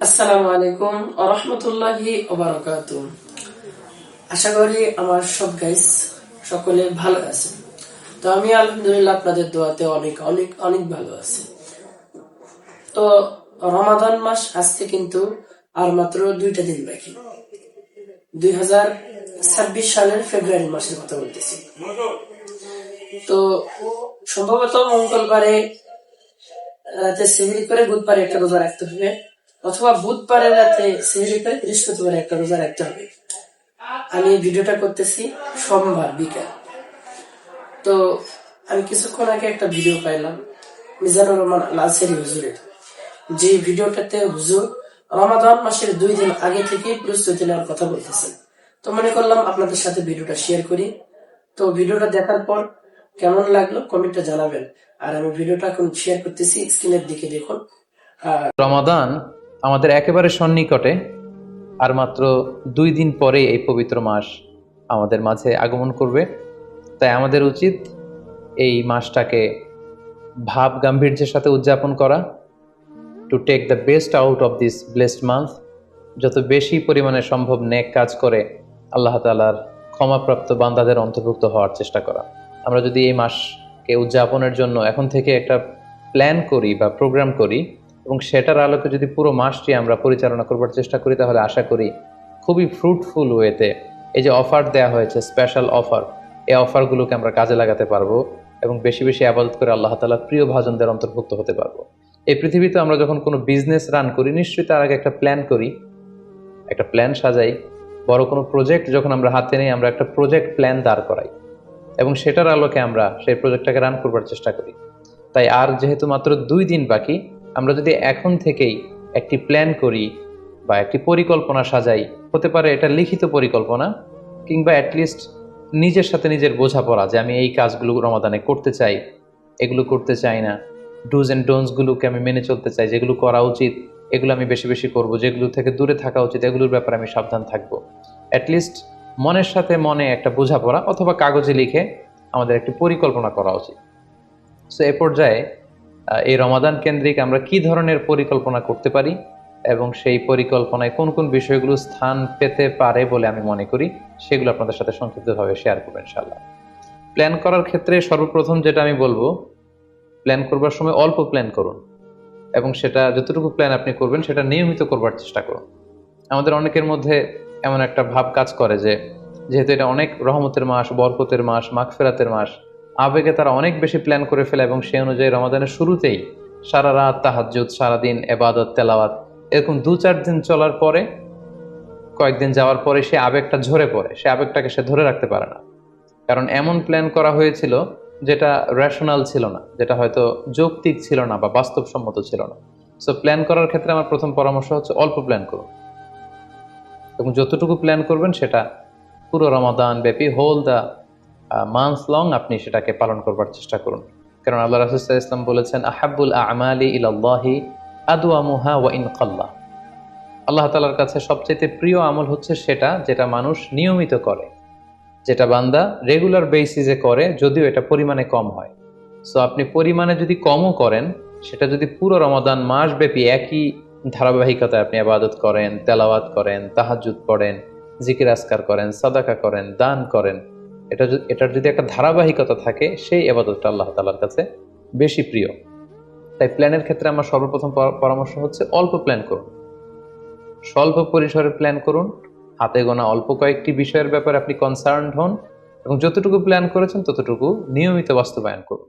আসসালামু আলাইকুম ওয়া রাহমাতুল্লাহি ওয়া বারাকাতুহু। আশা করি আমার সব গাইস সকলে ভালো আছে। তো আমি আলহামদুলিল্লাহ আপনাদের দোয়াতে অনেক অনেক অনেক ভালো আছি। তো রমাদান মাস আসতে কিন্তু আর মাত্র 2টা দিন বাকি। 2026 সালের ফেব্রুয়ারি মাসের কথা বলতেছি। তো সম্ভবত মঙ্গলবারে রাতে সেহরি করে বুধবারে একটা রোজা রাখতে হবে, অথবা বুধবারে রাতে সেহরি করে বৃহস্পতিবারে একটা রোজা রাখতে হবে। আমি ভিডিওটা করতেছি সোমবার বিকাল। তো আমি কিছুক্ষণ আগে একটা ভিডিও পাইলাম মিজানুর রহমান লালসেরি হুজুরের, যে ভিডিওটাতে হুজুর রমাদান মাসের 2 দিন আগে থেকে প্রস্তুতি নেওয়ার কথা বলতেছেন। তো মনে করলাম আপনাদের সাথে ভিডিওটা শেয়ার করি। তো ভিডিওটা দেখার পর কেমন লাগলো কমেন্টে জানাবেন। আর আমি ভিডিওটা এখন শেয়ার করতেছি, স্ক্রিনের দিকে দেখুন। রমাদান আমাদের একেবারে সন্নিকটে। আর মাত্র 2 দিন পরে এই পবিত্র মাস আমাদের মাঝে আগমন করবে। তাই আমাদের উচিত এই মাসটাকে ভাব গাম্ভীর্যের সাথে উদযাপন করা, to take the best out of this blessed month. যত বেশি পরিমাণে সম্ভব নেক কাজ করে আল্লাহ তাআলার ক্ষমাপ্রাপ্ত বান্দাদের অন্তর্ভুক্ত হওয়ার চেষ্টা করা। আমরা যদি এই মাসকে উদযাপনের জন্য এখন থেকে একটা প্ল্যান করি বা প্রোগ্রাম করি এবং সেটার আলোকে যদি পুরো মাসটি আমরা পরিচালনা করবার চেষ্টা করি, তাহলে আশা করি খুবই ফ্রুটফুল ওয়েতে এই যে অফার দেওয়া হয়েছে, স্পেশাল অফার, এই অফারগুলোকে আমরা কাজে লাগাতে পারবো এবং বেশি বেশি আবাদত করে আল্লাহ তাআলার প্রিয় ভাজনদের অন্তর্ভুক্ত হতে পারবো। এই পৃথিবীতে আমরা যখন কোনো বিজনেস রান করি, নিশ্চয়ই তার আগে একটা প্ল্যান করি, একটা প্ল্যান সাজাই। বড় কোনো প্রজেক্ট যখন আমরা হাতে নিই, আমরা একটা প্রজেক্ট প্ল্যান দাঁড় করাই এবং সেটার আলোকে আমরা সেই প্রজেক্টটাকে রান করবার চেষ্টা করি। তাই আর যেহেতু মাত্র 2 দিন বাকি, আমরা যদি এখন থেকেই একটি প্ল্যান করি বা একটি পরিকল্পনা সাজাই, হতে পারে এটা লিখিত পরিকল্পনা, কিংবা অ্যাটলিস্ট নিজের সাথে নিজের বোঝাপড়া যে আমি এই কাজগুলো রমাদানে করতে চাই, এগুলো করতে চাই না, ডুজ অ্যান্ড ডোন্টসগুলোকে আমি মেনে চলতে চাই, যেগুলো করা উচিত এগুলো আমি বেশি বেশি করব, যেগুলো থেকে দূরে থাকা উচিত এগুলোর ব্যাপারে আমি সাবধান থাকবো। অ্যাটলিস্ট মনের সাথে মনে একটা বোঝাপড়া অথবা কাগজে লিখে আমাদের একটি পরিকল্পনা করা উচিত। সো এ পর্যায়ে এই রমাদান কেন্দ্রিক আমরা কি ধরনের পরিকল্পনা করতে পারি এবং সেই পরিকল্পনায় কোন কোন বিষয়গুলো স্থান পেতে পারে বলে আমি মনে করি, সেগুলো আপনাদের সাথে সংক্ষিপ্তভাবে শেয়ার করবো ইনশাআল্লাহ। প্ল্যান করার ক্ষেত্রে সর্বপ্রথম যেটা আমি বলবো, প্ল্যান করবার সময় অল্প প্ল্যান করুন এবং সেটা যতটুকু প্ল্যান আপনি করবেন সেটা নিয়মিত করবার চেষ্টা করুন। আমাদের অনেকের মধ্যে এমন একটা ভাব কাজ করে যে যেহেতু এটা অনেক রহমতের মাস, বরকতের মাস, মাগফিরাতের মাস, আবেগে তারা অনেক বেশি প্ল্যান করে ফেলে এবং সেই অনুযায়ী রমাদানের শুরুতেই সারা রাত তাহাজ্জুদ, সারাদিন এবাদত তেলাওয়াত, এরকম 2-4 দিন চলার পরে, কয়েকদিন যাওয়ার পরে সে আবেগটা ঝরে পড়ে, সে আবেগটাকে সে ধরে রাখতে পারে না। কারণ এমন প্ল্যান করা হয়েছিল যেটা রেশনাল ছিল না, যেটা হয়তো যৌক্তিক ছিল না বা বাস্তবসম্মত ছিল না। সো প্ল্যান করার ক্ষেত্রে আমার প্রথম পরামর্শ হচ্ছে অল্প প্ল্যান করুন এবং যতটুকু প্ল্যান করবেন সেটা পুরো রমাদান ব্যাপী, হোল দ্য মান্থ লং আপনি সেটাকে পালন করবার চেষ্টা করুন। কারণ আল্লাহ রাসূল সাল্লাল্লাহু আলাইহি ওয়াসাল্লাম বলেছেন, আহাব্বুল আমালি ইলাল্লাহি আদওয়ামুহা ওয়া ইন কাল্লা। আল্লাহ তাআলার কাছে সবচেয়ে প্রিয় আমল হচ্ছে সেটা যেটা মানুষ নিয়মিত করে, যেটা বান্দা রেগুলার বেসিসে করে, যদিও এটা পরিমাণে কম হয়। সো আপনি পরিমাণে যদি কমও করেন, সেটা যদি পুরো রমাদান মাস ব্যাপী একই ধারাবাহিকতায় আপনি ইবাদত করেন, তেলাওয়াত করেন, তাহাজ্জুদ পড়েন, জিকির আজকার করেন, সাদাকা করেন, দান করেন, এটার যদি একটা ধারাবাহিকতা থাকে, সেই ইবাদতটা আল্লাহ তাআলার কাছে বেশি প্রিয়। তাই প্ল্যানের ক্ষেত্রে আমার সর্বপ্রথম পরামর্শ হচ্ছে অল্প প্ল্যান করুন, স্বল্প পরিসরে প্ল্যান করুন, হাতে গোনা অল্প কয়েকটি বিষয়ের ব্যাপারে আপনি কনসার্নড হন এবং যতটুকু প্ল্যান করেছেন ততটুকু নিয়মিত বাস্তবায়ন করুন।